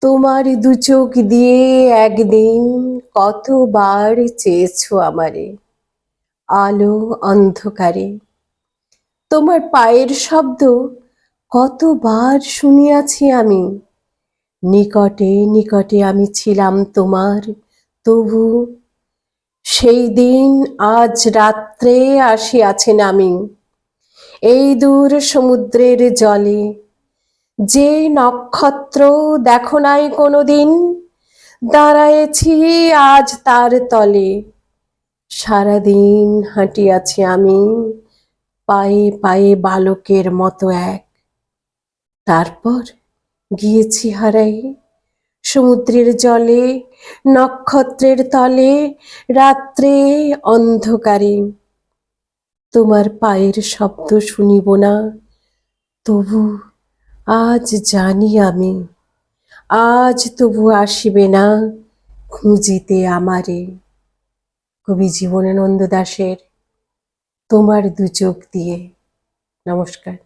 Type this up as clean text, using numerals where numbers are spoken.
তোমার দু চোখ দিয়ে একদিন কতবার চেয়েছো আমারে, আলো অন্ধকারে। তোমার পায়ের শব্দ কতবার শুনিয়াছি আমি, নিকটে নিকটে আমি ছিলাম তোমার, তবু সেই দিন আজ রাত্রে আসিয়াছে নামি। এই দূর সমুদ্রের জলে যে নক্ষত্র দেখো নাই কোনোদিন, দাঁড়ায়েছি আজ তার তলে। সারাদিন হাঁটিয়াছি আমি পায়ে পায়ে বালকের মতো এক, তারপর গিয়েছি হারাই সমুদ্রের জলে, নক্ষত্রের তলে, রাত্রে অন্ধকারে। তোমার পায়ের শব্দ শুনিব না, তবু আজ জানি আমি, আজ তবু আসিবে না খুঁজিতে আমারে। কবি জীবনানন্দ দাশের তোমার দু চোখ দিয়ে। নমস্কার।